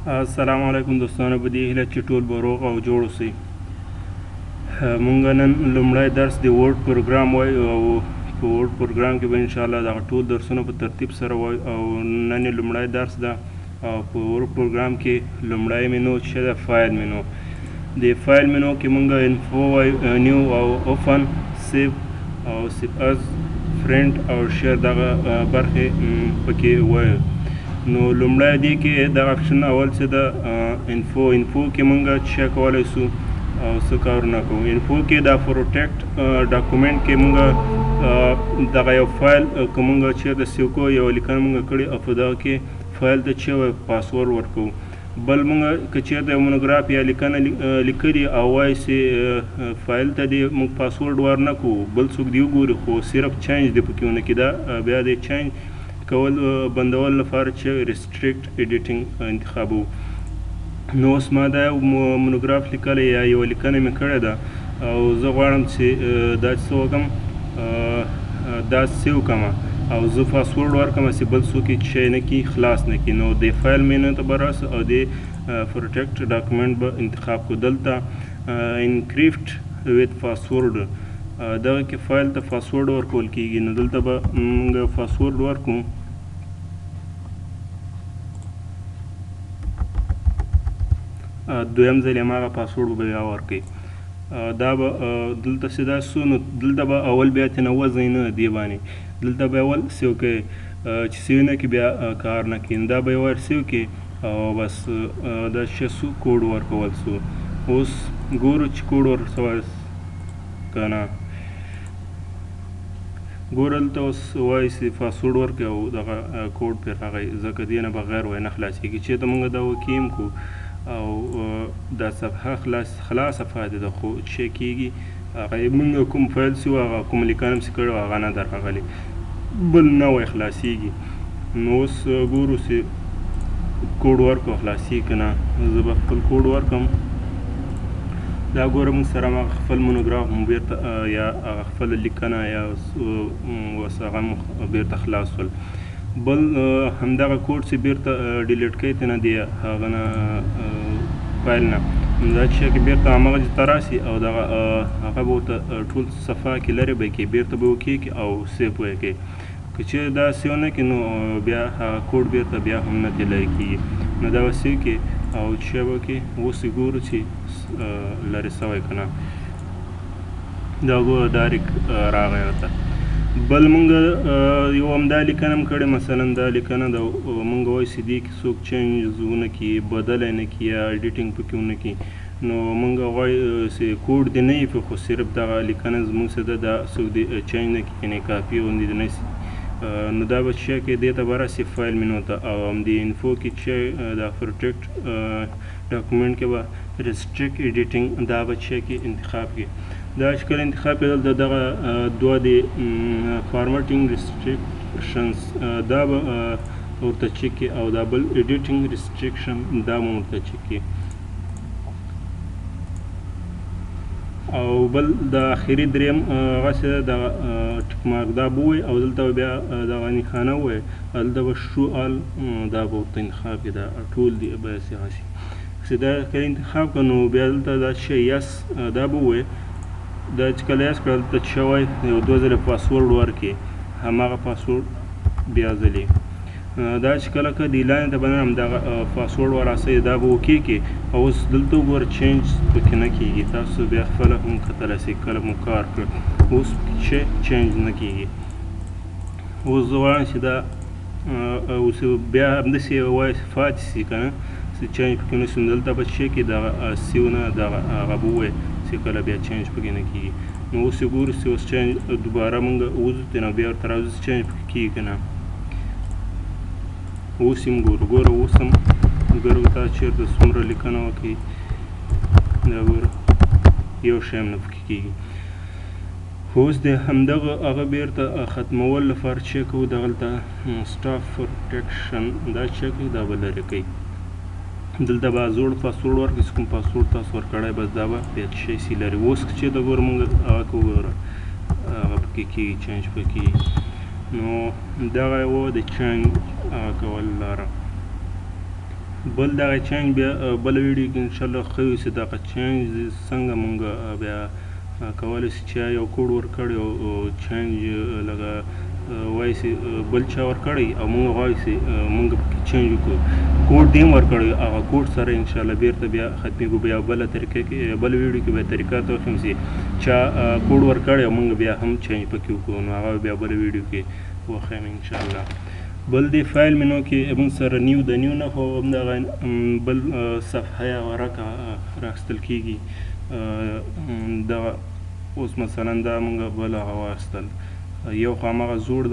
السلام علیکم دوستانو، په دې هیله چې ټول به روغ او جوړ اوسئ. مونږ نن لومړی درس د ورډ پروګرام وایو او په ورډ پروګرام کې به انشاءالله دغه ټول درسونه په ترتیب سره وایو او نن یې لومړی درس ده. او په ورډ پروګرام کې لومړی مینو چې ده فایل مینو. د فایل مینو کې مونږ انفو وایو، نیو او اوپن، سیو او سیو از، فرینډ او شیر دغه برخې پکې وایو. نو لومړی دې کې دغه اپشن اول چې ده انفو کې مونږ څه کولی سو او څه کارونه کوو. انفو کې دا پروټیکټ ډاکومنټ کې مونږ دغه یو فایل که مونږ چېرته سیو کوو، یوه لیکنه مونږ کړې او په دغه کې فایل ته چې پاسورډ ورکوو. بل مونږ که چېرته یو مونوګراف یا لیکنه لیکلي او وایي چې فایل ته دې مونږ پاسورډ ورنه کوو، بل څوک دې وګوري خو صرف چینج دې پکې ونه کړي، دا بیا د چینج کول بندول لپاره چې ریسټریکټ ایډیټینګ انتخابوو. نو اوس ما دا یو مونوګراف لیکلی یا یوه لیکنه مې کړې ده او زه غواړم چې دا څه وکړم، دا سیو کړم او زه پاسورډ ورکړم چې بل څوک یې شی نه کړي، خلاص نه کړي. نو د فایل مینو ته به راسو او د پروټیکټ ډاکومنټ به انتخاب کړو. دلته انکریپټ ویت پاسورډ دغه کې فایل ته پاسورډ ورکول کېږي. نو دلته به موږ پاسورډ ورکړو. دویم ځل هماغه پاسورډ به بیا ورکوي. دا به دلته چې دا سو، نو دلته به اول بیا ترې نه وځئ نه دې باندې، دلته به اول سیو کوئ، چې سیو نه کړي بیا کار نه کوي. دا به یې ور سیو کړي او بس دا څه سو کوډ ورکول سو. اوس ګورو چې کوډ ورسوی که نه. ګوره دلته اوس وایي چې پاسورډ ورکړئ او دغه کوډ پرې راغی، ځکه دې نه بغیر وایي نه خلاصېږي. چېرته مونږ دا وکیم کو او دا صفحه خلاصه پاتې ده، خو چې کېږي هغه مونږ کوم فایل سي و هغه کوم لیکنه مې کړې وه هغه نه در راغلی، بل نه وایي خلاصېږي. نو اوس ګورو چې کوډ ورکړو خلاصېږي که نه. زه به خپل کوډ ورکړم. دا ګوره موږ سره هماغه خپل مونوګراف مو بېرته یا هغه خپله لیکنه یا اوس هغه مو بېرته خلاص شول. بل همدغه کوډ چې بېرته ډیلیټ کوئ ترې نه د هغه نه فایل نه، دا چې کې بېرته همغه ځای ته راسي او دغه هغه به ورته ټول صفحه کې لرې به یې کړي، بېرته به وکېږي او سیو به یې کړي. که چېرې دا سیو نه کړي نو بیا هغه کوډ بېرته بیا هم نه ترې لرې کېږي. نو دا به سیو کړي او څه به وکړي، اوس یې ګورو چې لرې سوی که نه. دا ګوره ډایرکټ راغی ورته. بل مونږ یو همدا لیکنه هم کړې، مثلا دا لیکنه ده مونږ وایو چې دې کې څوک چینج ونه کړي، بدلی نه کړي یا ایډیټینګ پکې ونه کړي. نو مونږ غواړو چې کوډ دې نه وي خو صرف دغه لیکنه زموږ څه ده دا څوک دې چینج نه کړي، یعنې کاپي غوندې دې نه سي. نو دا به څه کوي، دې ته به راسي فایل مینو ته او همدې انفو کې چې دا پروټیکټ ډاکومنټ کې به ریسټریکټ ایډیټینګ دا به څه کې انتخاب کړي. دا چې کله انتخاب کړي دلته دغه دوه د فارمټینګ ریسټریکشنز دا به ورته چک کړي او دا بل ایډیټینګ ریسټریکشن دا به ورته چک کړي. او بل د اخري دریم هغه چې ده دغه ټیک مارک دا به ووایي او دلته به بیا دغه نښانه ووایي، دلته به شو آل دا به ورته انتخاب کړي، دا ټول دي به هسې هسې چې دا کله انتخاب کړه نو بیا دلته دا چې یس دا به ووایي. دا چې کله یس کړه دلته چې وایي یو دوه ځله پاسورډ ورکړي، هماغه پاسورډ بیا ځلې. دا چې کله که دې لاندې ته به نه همدغه پاسورډ وراسوي دا به اوکې کړي. او اوس دلته وګوره چینج پکې نه کېږي، تاسو بیا خپله هم کتلی شئ کله مو کار کړ اوس پکې چینج نه کېږي. اوس زه غواړم چې دا اوس بیا همداسې وایي پاتې شي که نه، چې چینج پکې نه شي. نو دلته به څه کړي دغه سیو نه دغه هغه به ووایي چې کله بیا چینج پکې نه کېږي. نو اوس یې ګورو چې اوس چینج دوباره مونږ وځو ترې نه بیا ورته راوځو چې چینج پکې کېږي که نه. اوس یې هم ګوره اوس هم ګوره تا چېرته څومره لیکنه وکړي، دا ګوره یو شی هم نه پکې کېږي. اوس د همدغه هغه بېرته ختمول لپاره چې کوو دغلته سټاف پروټیکشن دا چې کوي دا به لرې کوي. دلته به زوړ پاسورډ ورکړي، چې کوم پاسورډ تاسو ورکړی بس دا به بیا شی سي لرې. اوس چې د ګوره مونږ هغه کوو ګوره هغه پکې کېږي، چینج پکې کېږي. نو دغه و د چینج کول لاره. بل دغه چینج بیا بله ویډیو کې انشاءالله ښه چې دغه چینج څنګه مونږ بیا کولی شو چې یو کوډ ورکړی او چینج لکه وایي چې بل چا ورکړی او مونږ غواړو چې مونږ پکې چینج وکړو کوډ دې هم ورکړی هغه کوډ سره انشاءالله بیرته بیا ختمېږو بیا بله طریقه کې بله ویډیو کې بیا طریقه ته وښیم چې چا کوډ ورکړی او مونږ بیا هم چینج پکې وکړو نو هغه بیا بله ویډیو کې وښیم انشاءالله بل دې فایل منو کې موږ سره نیو د نیو نه خو همدغه بل صفحه یا ورقه راخیستل کېږي دغه اوس مثلا دا موږ بل هغه واخیستل یو خو هماغه زوړ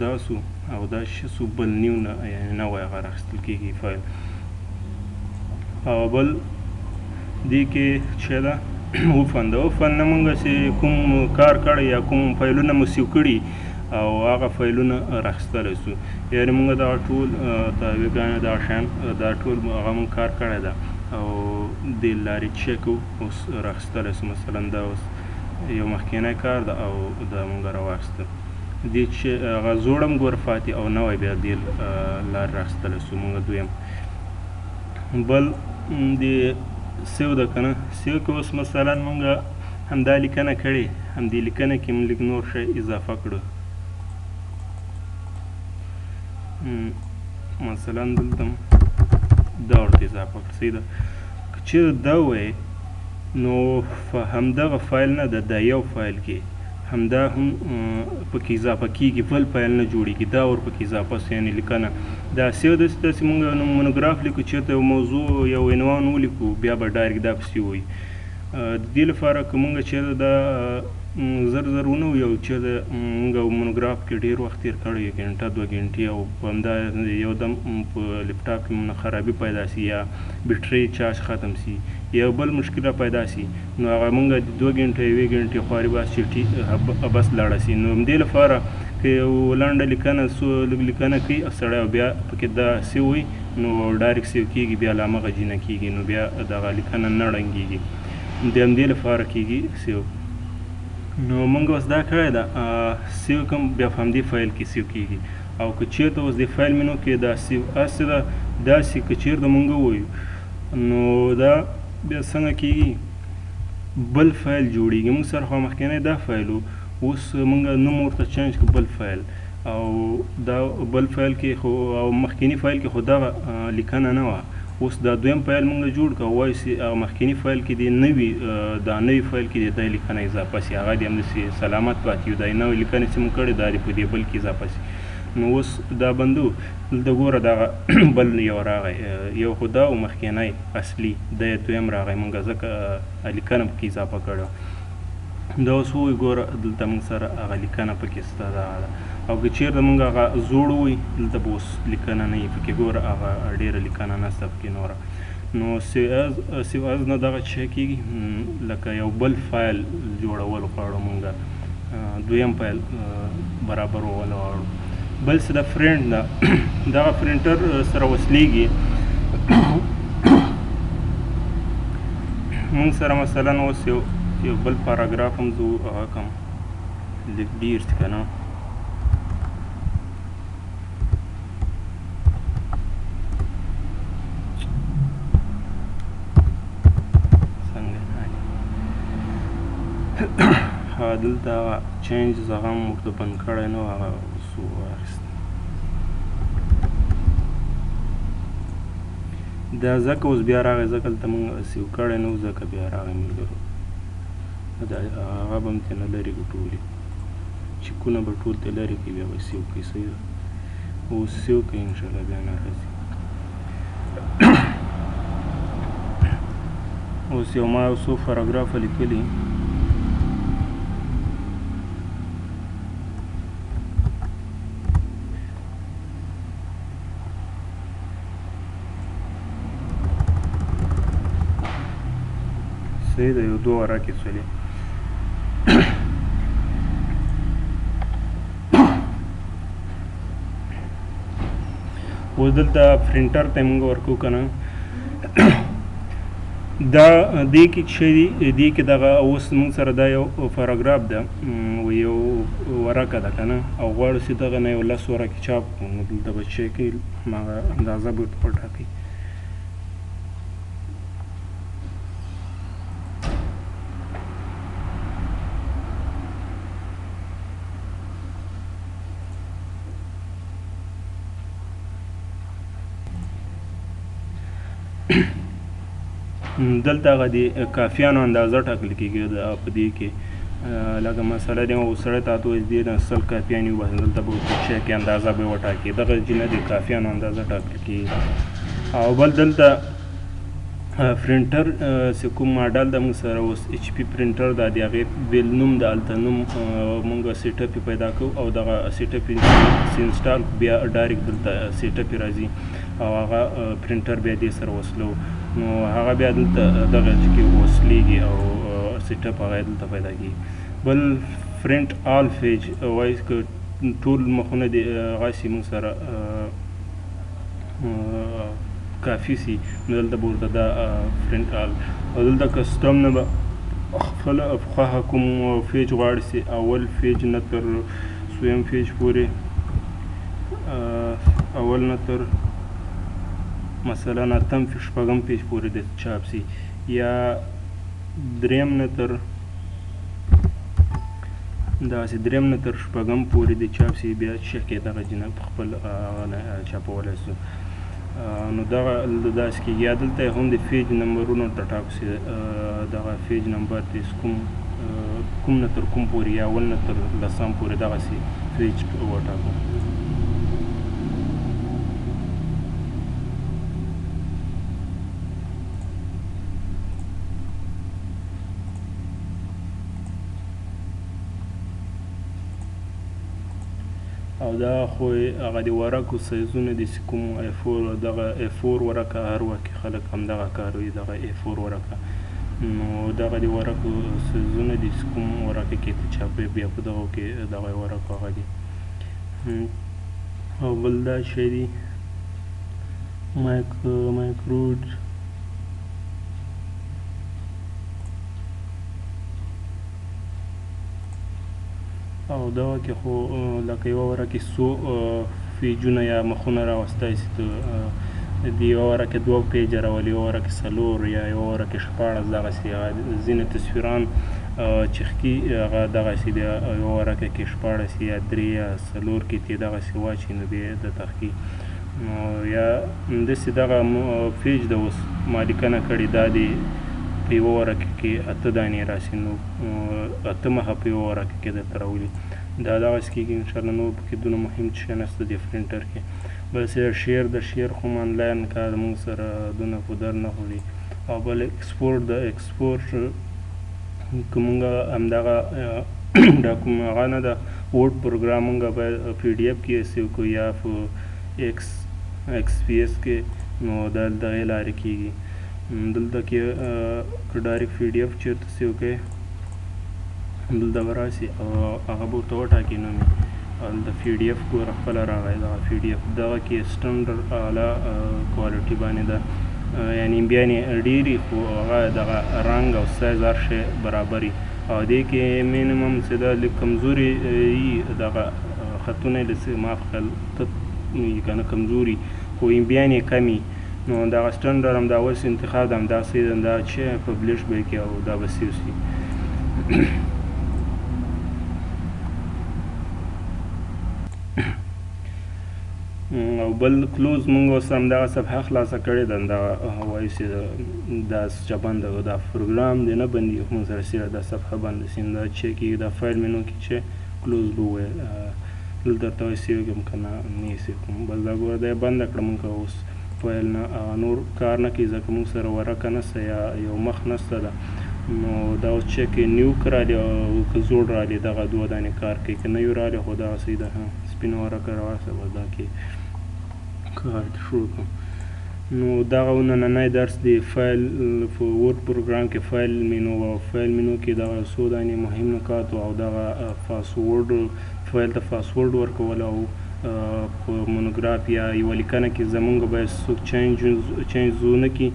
دا سو او دا ښه سو بل نیو نه یعنې نوی هغه راخیستل کېږي فایل او بل دې کې چې ده اوفن د اوفن نه موږ چې کوم کار کړی یا کوم فایلونه مو سیو کړي او هغه فایلونه راخیستلی سو یعنې موږ دغه ټول تاویګانې دغه شیان دا ټول هغه موږ کار کړی ده او دې لارې چیک اوس راخیستلی سو مثلا دا اوس یو مخکینی کار ده او دا موږ راواخیسته دې چې هغه زوړ هم ګوره پاتې او نوی بیا دې لارې راخیستلی سو موږ دویم بل دې سیو ده که نه سیو کې اوس مثلا موږ همدا لیکنه کړې همدې لیکنه کې موږ لږ نور شی اضافه کړو مثلا دلته دا ورته اضافه کړه صحیح ده که چېرې دا ووایې نو همدغه فایل نه ده دا یو فایل کې همدا هم پکې اضافه کېږي بل فایل نه جوړېږي دا ورپکې اضافه سو یعنې لیکنه دا سیو داسې موږ مونوګراف لیکو چېرته یو موضوع یو عنوان ولیکو بیا به ډایرکټ دا پسې ووایي د دې لپاره که موږ چېرته دا زر ونه ویو چېرته موږ مونوګراف کې ډېر وخت تېر کړی یو ګنټه دوه ګنټې او په همدا یو دم په لیپټاپ کې خرابي پیدا سي یا بیټرۍ چارج ختم سي یا بل مشکله پیدا سي نو هغه موږ دوه ګنټې یوې ګنټې خواري بس چې بس لاړه سي نو همدې لپاره که یو لنډه لیکنه لږ لیکنه کوي سړی او بیا پکې دا سیو وي نو ډایرکټ سیو کېږي بیا له همغه جینه کېږي نو بیا دغه لیکنه نه ړنګېږي د همدې لپاره کېږي سیو نو موږ اوس دا کړی ده سیو کوم بیا په همدې فایل کې سیو کېږي او که چېرته اوس د فایل منو کې دا سیو هسې ده داسې که چېرته موږ ووایو نو دا بیا څنګه کېږي بل فایل جوړېږي موږ سره خو مخکینی دا فایل و اوس موږ نوم ورته چینج کړو بل فایل او دا بل فایل کې خو او مخکینی فایل کې خو دغه لیکنه نه وه اوس دا دویم فایل موږ جوړ کړو وایي چې مخکینی فایل کې د نوي دا نوي فایل کې د دې لیکنه اضافه سي هغه دې همداسې سلامت پاتې وي دا نوې لیکنې چې موږ کړې دا دې په دې بل کې اضافه سي نو اوس دا بندو دلته ګوره دغه بل یو راغی یو خو دا و مخکینی اصلي دا دویم راغی موږ ځکه لیکنه پکې اضافه کړې دا اوس ووایي ګوره دلته موږ سره هغه لیکنه پکې شته دغه ده او که چېرته موږ هغه زوړ ووایي دلته به اوس لیکنه نه وي پکې ګوره هغه ډېره لیکنه نشته پکې نوره نو سیو از نه دغه څه کېږي لکه یو بل فایل جوړول غواړو موږ دویم فایل برابرول غواړو بل څه د فرینټ ده دغه پرنټر سره وصلېږي موږ سره مثلا اوس یو بل پاراګراف هم زه هغه کړم لږ ډېر چې که نه دلته هغه چینجز هغه هم ورته بند کړی نه و هغه اوس واخیست دا ځکه اوس بیا راغی ځکه دلته مونږ سیو کړی نه و ځکه بیا راغی ملګرو هغه به هم ترېنه لرې کړو ټولې چیکونه به ټول ترې لرې کړي بیا به سیو کړي صحیح ده اوس سیو کړئ انشاءالله بیا نه راځي اوس یو ما یو څو پاراګرافه لیکلي صحیح ده یو دوه ورقې سولې اوس دلته پرنټر ته موږ ورکو که نه دا دې کې چې دی دې کې دغه اوس موږ سره دا یو پاراګراف ده یو ورقه ده که نه او غواړو چې دغه نه یو 10 ورقې چاپ کړو نو دلته به چې کوي هماغه اندازه به ورته وټاکئ دلته هغه د کافیانو اندازه ټاکل کېږي په دې کې لکه مثلا دی یو سړی ته اته دې نه 100 کافیان وي دلته به ورته شی کې اندازه به وټاکي دغه جینه د کافیانو اندازه ټاکل کېږي او بل دلته پرنټر چې کوم ماډل د موږ سره اوس ایچ پی پرنټر دا د هغې بیل نوم د هلته نوم موږ سیټ اپ پیدا کوو او دغه سیټ اپ انسټال بیا ډایرکټ دلته سیټ اپ راځي او هغه پرنټر بیا دې سره وصلو نو هغه بیا دلته دغه کې وصلېږي او سیټ اپ هغه دلته پیدا کېږي بل فرنټ آل پیج وایي که ټول مخونه دې هغسې موږ سره کافي سي نو دلته به ورته دا فرنټ آل او دلته کسټم نه به خپله خوښه کوم پیج غواړي چې اول پیج نه تر دویم پیج پورې اول نه تر مثلا اتم شپږم پیج پورې د چاپ سي یا دریم نه تر داسې دریم نه تر شپږم پورې د چاپ سي بیا شکې دغه جنه په خپل چاپولی سو نو دغه داسې کېږي یا دلته هم د پیج نمبرونو ته ټاکو چې دغه پیج نمبر د کوم نه تر کوم پورې یا اول نه تر لسم پورې دغسې پیج وټاکو او دا خو هغه د ورقو سایزونه دي چې کوم دغه A4 ورقه هر وخت خلک همدغه کاروي دغه A4 ورقه نو دغه د ورقو سایزونه دي چې کوم ورقه کې ته چاپوي بیا په دغو کې دغه ورقو هغه دي او بل دا شی دي مایکروډ او دغه کې خو لکه یوه ورقې څو پیجونه یا مخونه راوستی سي د یوه ورقې 2 پیجه راولي یوه ورقې 4 یا یوه ورقې 14 دغسې ځینې تصویران چښکي هغه دغسې بیا یوه ورقه کې 14 یا 3 یا 4 کې ترې دغسې واچوي نو بیا د تخکي یا همداسې دغه پیج د اوس ما لیکنه کړې دا د په یوه ورقه کې 8 دانې راسي نو 8 مخه په یوه ورقه کې درته راولي دا دغسې کېږي انشاءالله نور پکې دونه مهم شی نشته د پرنټر کې بس شیر د شیر خو آنلاین کار موږ سره دونه په در نه خوري او بل ایکسپورټ د ایکسپورټ که موږ همدغه هغه نه ده وورډ پروګرام موږ باید پی ډي اف کې سیو کړو یا په ایکس پي ایس کې نو دا دغې لارې کېږي دلته کې که ډایرکټ پی ډي اف چېرته سیو کوې دلته به راسي او هغه به ورته وټاکي نوم یې او دلته پی ډي اف ګوره خپله راغی دغه پی ډي اف دغه کې سټنډرډ اعلی کوالټي باندې ده یعنې بیانې ډېرې خو هغه دغه رنګ او سایز هر شی برابر وي او دې کې مینیمم چې دا لږ کمزوري وي دغه خطونه یې لږ معاف کړل تت وي که نه کمزوري خو بیانې کم وي نو دغه سټنډرډ همدا اوس انتخاب د همداسې دا چې پبلش به یې کړي او دا به سیو سي او بل کلوز مونږ اوس همدغه صفحه خلاصه کړې ده همدغه وایي چې دا چې بنده دا پروګرام دی نه بندېږي خو مونږ سره صرف دا صفحه بنده سي دا چې کېږي دا فایل مینو کې چې کلوز به وویل دلته درته وایي سیو کړم که نه نه یې سیو کړم بس دا ګوره دا یې بنده کړه مونږ اوس فایل نه نور کار نه کوي ځکه مونږ سره ورقه نشته یا یو مخ نشته ده نو دا اوس چک نیو که رالي او که زوړ رالي دغه 2 دانې کار کوي که نوي رالي خو دغسې ده سپینه ورقه راواخله بس دا کې کار شروع کړم نو دغه نننی درس د فایل په ورډ پروګرام کې فایل مینو او فایل مینو کې دغه څو دانې مهم نکات او دغه پاسورډ فایل ته پاسورډ ورکول او په مونوګراف یا یوه لیکنه کې زمونږ باید څوک چینج ونه کړي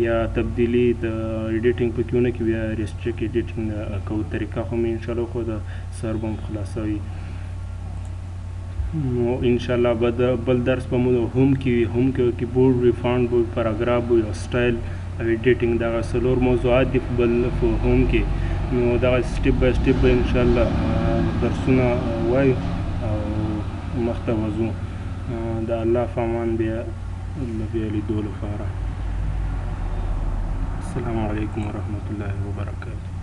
یا تبدیلي د ایډیټینګ پکې ونه کړي بیا ریسټریکټ ایډیټینګ کوو طریقه خو مې انشاءالله خو د سر به م خلاصوي نو انشاءالله بل درس به مو هوم کې وي هوم کې کیبورډ وي فانټ وي پاراګراف وي او سټایل او ایډیټینګ دغه څلور موضوعات دي په هوم کې نو دغه سټیپ بای سټیپ به انشاءالله درسونه وایو او مخته وځو د الله په امان بیا لیدو لپاره السلام علیکم ورحمت الله وبرکاته.